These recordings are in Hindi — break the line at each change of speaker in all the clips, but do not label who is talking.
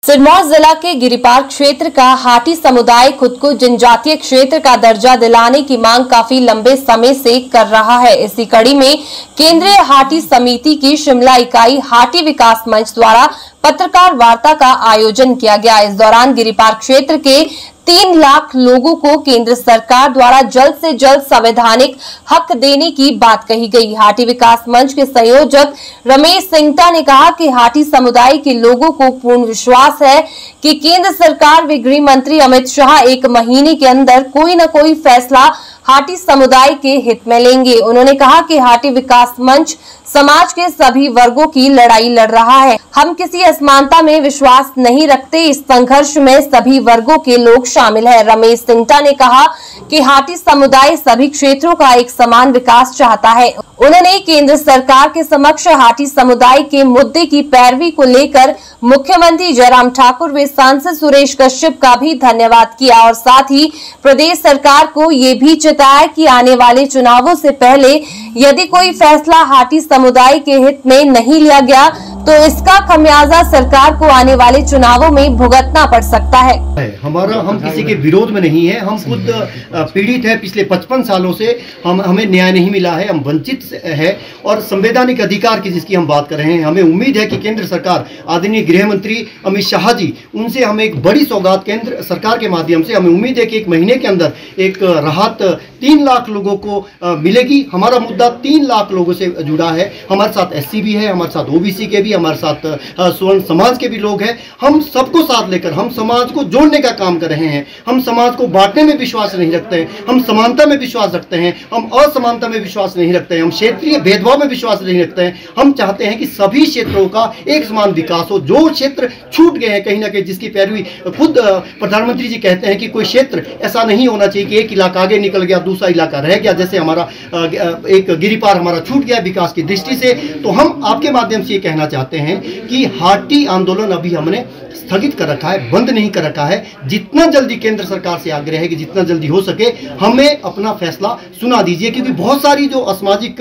सिरमौर जिला के गिरिपार क्षेत्र का हाटी समुदाय खुद को जनजातीय क्षेत्र का दर्जा दिलाने की मांग काफी लंबे समय से कर रहा है। इसी कड़ी में केंद्रीय हाटी समिति की शिमला इकाई हाटी विकास मंच द्वारा पत्रकार वार्ता का आयोजन किया गया। इस दौरान गिरिपार क्षेत्र के 3 लाख लोगों को केंद्र सरकार द्वारा जल्द से जल्द संवैधानिक हक देने की बात कही गई। हाटी विकास मंच के संयोजक रमेश सिंगटा ने कहा कि हाटी समुदाय के लोगों को पूर्ण विश्वास है कि केंद्र सरकार व गृह मंत्री अमित शाह 1 महीने के अंदर कोई न कोई फैसला हाटी समुदाय के हित में लेंगे। उन्होंने कहा कि हाटी विकास मंच समाज के सभी वर्गों की लड़ाई लड़ रहा है। हम किसी असमानता में विश्वास नहीं रखते। इस संघर्ष में सभी वर्गों के लोग शामिल हैं। रमेश सिंगटा ने कहा कि हाटी समुदाय सभी क्षेत्रों का एक समान विकास चाहता है। उन्होंने केंद्र सरकार के समक्ष हाटी समुदाय के मुद्दे की पैरवी को लेकर मुख्यमंत्री जयराम ठाकुर व सांसद सुरेश कश्यप का भी धन्यवाद किया और साथ ही प्रदेश सरकार को ये भी चिताया कि आने वाले चुनावों से पहले यदि कोई फैसला हाटी समुदाय के हित में नहीं लिया गया तो इसका खमियाजा सरकार को आने वाले चुनावों में भुगतना पड़ सकता है।
हम किसी के विरोध में नहीं है। हम खुद पीड़ित है। पिछले 55 सालों से हमें न्याय नहीं मिला है। हम वंचित है और संवैधानिक अधिकार की जिसकी हम बात कर रहे हैं, हमें उम्मीद है कि केंद्र सरकार आदरणीय गृह मंत्री अमित शाह जी, उनसे हमें एक बड़ी सौगात केंद्र सरकार के माध्यम से हमें उम्मीद है कि 1 महीने के अंदर एक राहत 3 लाख लोगों को मिलेगी। हमारा मुद्दा 3 लाख लोगों से जुड़ा है। हमारे साथ SC भी है, हमारे साथ OBC के भी, हमारे साथ स्वर्ण समाज के भी लोग हैं। हम सबको साथ लेकर हम समाज को जोड़ने का काम कर रहे हैं। हम समाज को बांटने में विश्वास नहीं रखते हैं। हम समानता में विश्वास रखते हैं। हम असमानता में विश्वास नहीं रखते हैं। हम क्षेत्रीय भेदभाव में विश्वास नहीं रखते हैं। हम चाहते हैं कि सभी क्षेत्रों का एक समान विकास हो। जो क्षेत्र छूट गए हैं कहीं ना कहीं, जिसकी पैरवी खुद प्रधानमंत्री जी कहते हैं कि कोई क्षेत्र ऐसा नहीं होना चाहिए कि एक इलाका आगे निकल गया दूसरा इलाका रह गया। जैसे हमारा एक गिरिपार हमारा छूट गया विकास की दृष्टि से। तो हम आपके माध्यम से ये कहना चाहते हैं कि हाटी आंदोलन अभी हमने स्थगित कर रखा है, बंद नहीं कर रखा है। जितना जल्दी केंद्र सरकार से आग्रह है कि जितना जल्दी हो सके हमें अपना फैसला सुना दीजिए, क्योंकि बहुत सारी जो असामाजिक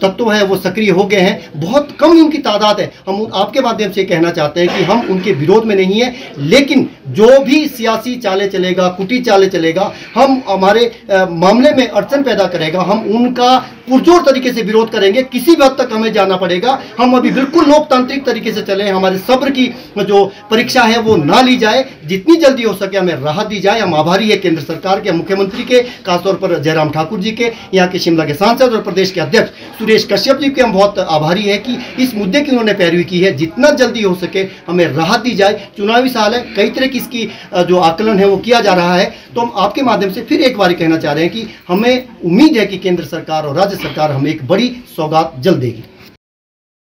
तत्व है वो सक्रिय हो गए हैं। बहुत कम उनकी तादाद है। हम आपके माध्यम से कहना चाहते हैं कि हम उनके विरोध में नहीं है, लेकिन जो भी सियासी चाले चलेगा, कुटी चाले चलेगा, हम हमारे मामले में अड़चन पैदा करेगा, हम उनका पुरजोर तरीके से विरोध करेंगे। किसी भी हद तक हमें जाना पड़ेगा। हम अभी बिल्कुल लोकतांत्रिक तरीके से चले। हमारे सब्र की जो परीक्षा है वो ना ली जाए। जितनी जल्दी हो सके हमें राहत दी जाए। हम आभारी है केंद्र सरकार के, मुख्यमंत्री के, खासतौर पर जयराम ठाकुर जी के, यहाँ के शिमला के सांसद और प्रदेश के अध्यक्ष सुरेश कश्यप जी के हम बहुत आभारी है कि इस मुद्दे की उन्होंने पैरवी की है। जितना जल्दी हो सके हमें राहत दी जाए। चुनावी साल है, कई तरह की इसकी जो आकलन है वो किया जा रहा है। तो हम आपके माध्यम से फिर एक बार कहना चाह रहे हैं कि हमें उम्मीद है कि केंद्र सरकार और राज्य सरकार हमें एक बड़ी सौगात जल्द देगी।